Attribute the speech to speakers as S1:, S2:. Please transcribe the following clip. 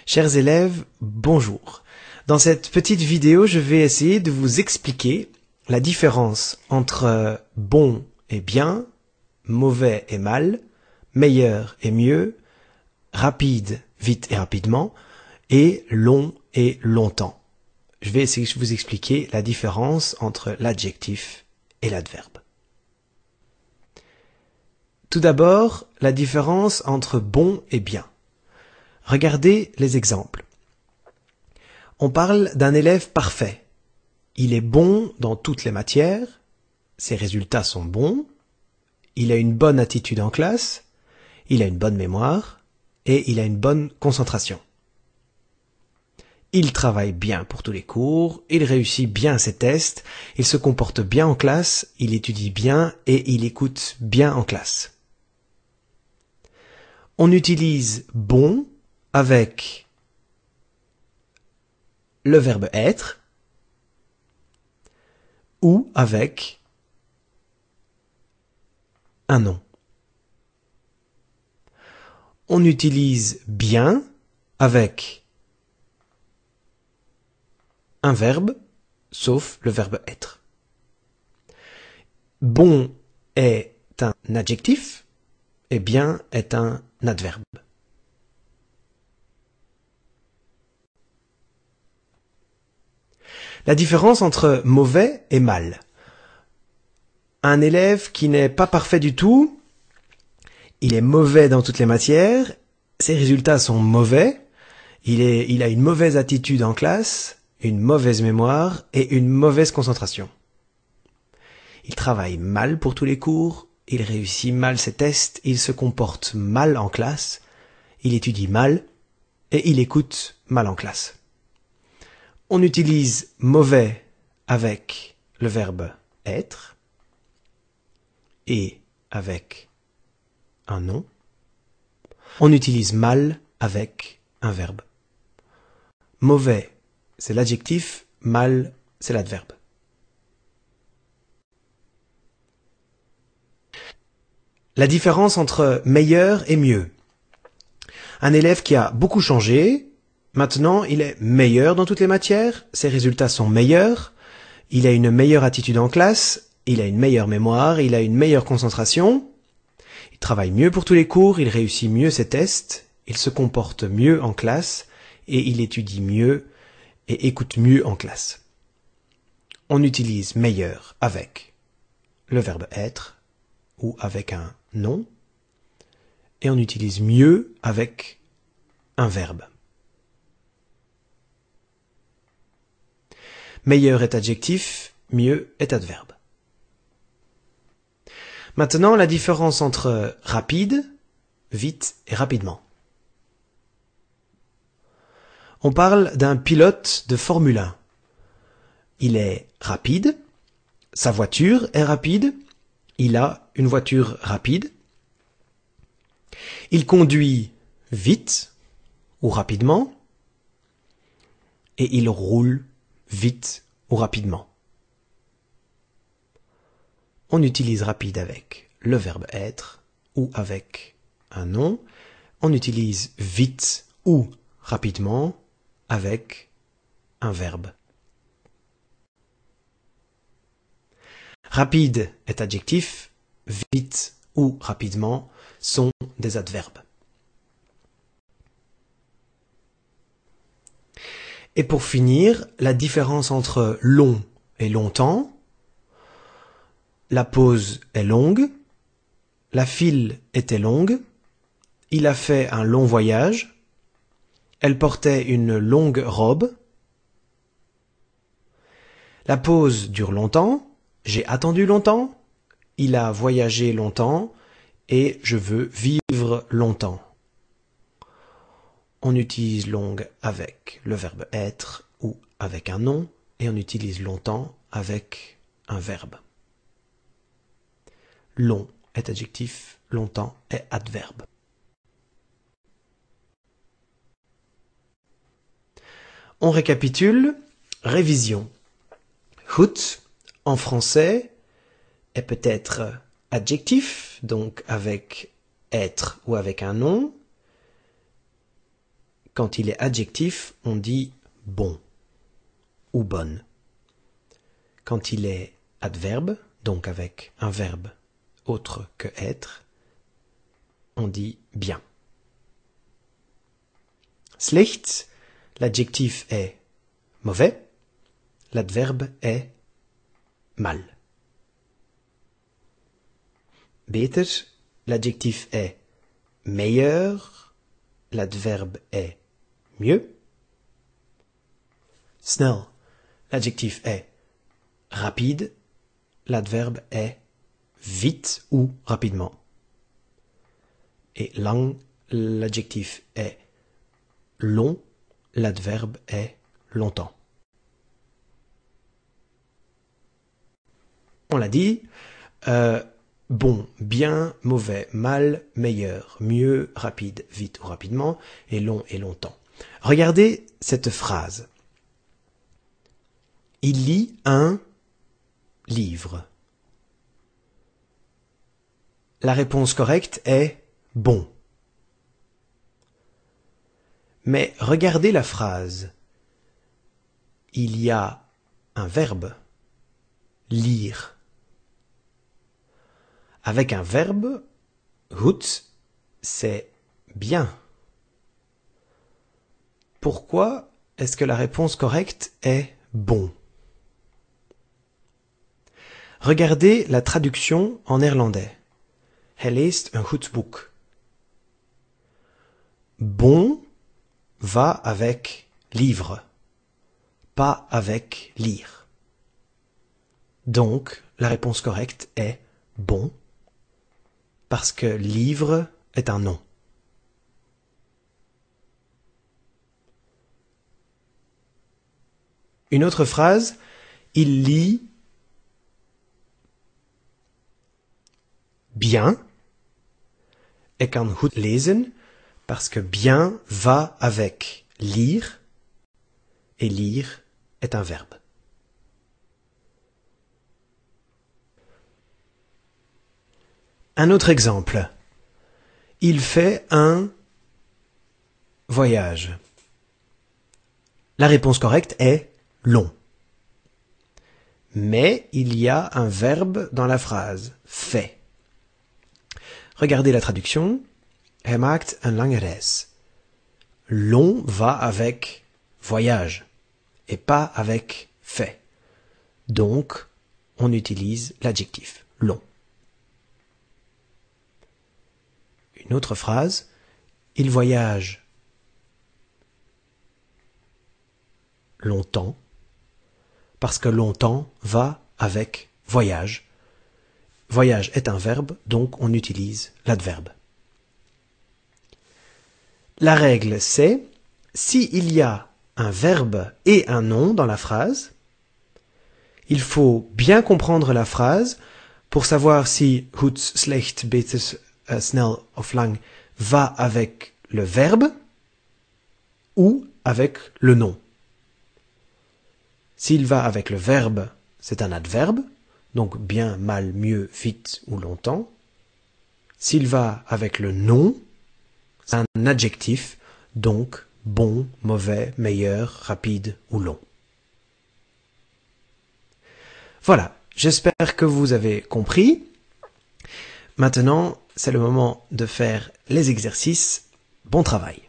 S1: Chers élèves, bonjour. Dans cette petite vidéo, je vais essayer de vous expliquer la différence entre bon et bien, mauvais et mal, meilleur et mieux, rapide, vite et rapidement, et long et longtemps. Je vais essayer de vous expliquer la différence entre l'adjectif et l'adverbe. Tout d'abord, la différence entre bon et bien. Regardez les exemples. On parle d'un élève parfait. Il est bon dans toutes les matières, ses résultats sont bons, il a une bonne attitude en classe, il a une bonne mémoire et il a une bonne concentration. Il travaille bien pour tous les cours, il réussit bien ses tests, il se comporte bien en classe, il étudie bien et il écoute bien en classe. On utilise bon avec le verbe être ou avec un nom. On utilise bien avec un verbe, sauf le verbe être. Bon est un adjectif et bien est un adverbe. La différence entre mauvais et mal. Un élève qui n'est pas parfait du tout, il est mauvais dans toutes les matières, ses résultats sont mauvais, il a une mauvaise attitude en classe, une mauvaise mémoire et une mauvaise concentration. Il travaille mal pour tous les cours, il réussit mal ses tests, il se comporte mal en classe, il étudie mal et il écoute mal en classe. On utilise mauvais avec le verbe être et avec un nom. On utilise mal avec un verbe. Mauvais, c'est l'adjectif, mal, c'est l'adverbe. La différence entre meilleur et mieux. Un élève qui a beaucoup changé, maintenant il est meilleur dans toutes les matières, ses résultats sont meilleurs, il a une meilleure attitude en classe, il a une meilleure mémoire, il a une meilleure concentration, il travaille mieux pour tous les cours, il réussit mieux ses tests, il se comporte mieux en classe et il étudie mieux et écoute mieux en classe. On utilise meilleur avec le verbe être ou avec un nom et on utilise mieux avec un verbe. Meilleur est adjectif, mieux est adverbe. Maintenant, la différence entre rapide, vite et rapidement. On parle d'un pilote de Formule 1. Il est rapide, sa voiture est rapide, il a une voiture rapide. Il conduit vite ou rapidement et il roule vite ou rapidement. On utilise rapide avec le verbe être ou avec un nom. On utilise vite ou rapidement avec un verbe. Rapide est adjectif, vite ou rapidement sont des adverbes. Et pour finir, la différence entre long et longtemps. La pause est longue, la file était longue, il a fait un long voyage, elle portait une longue robe. La pause dure longtemps, j'ai attendu longtemps, il a voyagé longtemps et je veux vivre longtemps. On utilise longue avec le verbe être ou avec un nom et on utilise longtemps avec un verbe. Long est adjectif, longtemps est adverbe. On récapitule. Révision. Goed, en français, est peut-être adjectif, donc avec être ou avec un nom. quand il est adjectif, on dit bon ou bonne. Quand il est adverbe, donc avec un verbe autre que être, on dit bien. Slecht, l'adjectif est mauvais, l'adverbe est mal. Beter, l'adjectif est meilleur, l'adverbe est mieux. Snel, l'adjectif est rapide, l'adverbe est vite ou rapidement. Et lang, l'adjectif est long, l'adverbe est longtemps. On l'a dit, bon, bien, mauvais, mal, meilleur, mieux, rapide, vite ou rapidement, et long et longtemps. Regardez cette phrase. Il lit un livre. La réponse correcte est bon. Mais regardez la phrase. Il y a un verbe, lire. Avec un verbe, goed, c'est bien. Pourquoi est-ce que la réponse correcte est bon? Regardez la traduction en néerlandais. Hij leest een goed boek. Bon va avec livre, pas avec lire. Donc, la réponse correcte est bon, parce que livre est un nom. Une autre phrase, il lit bien. Ik kan goed lezen, parce que bien va avec lire, et lire est un verbe. Un autre exemple. Il fait un voyage. La réponse correcte est long. Mais il y a un verbe dans la phrase, fait. Regardez la traduction. Hij maakt een lange reis. Long va avec voyage et pas avec fait. Donc, on utilise l'adjectif long. Une autre phrase. Il voyage longtemps parce que longtemps va avec voyage. Voyage est un verbe, donc on utilise l'adverbe. La règle c'est, s'il y a un verbe et un nom dans la phrase, il faut bien comprendre la phrase pour savoir si goed, slecht, beter, snel of lang va avec le verbe ou avec le nom. S'il va avec le verbe, c'est un adverbe, donc bien, mal, mieux, vite ou longtemps. S'il va avec le nom, c'est un adjectif, donc bon, mauvais, meilleur, rapide ou long. Voilà, j'espère que vous avez compris. Maintenant, c'est le moment de faire les exercices. Bon travail!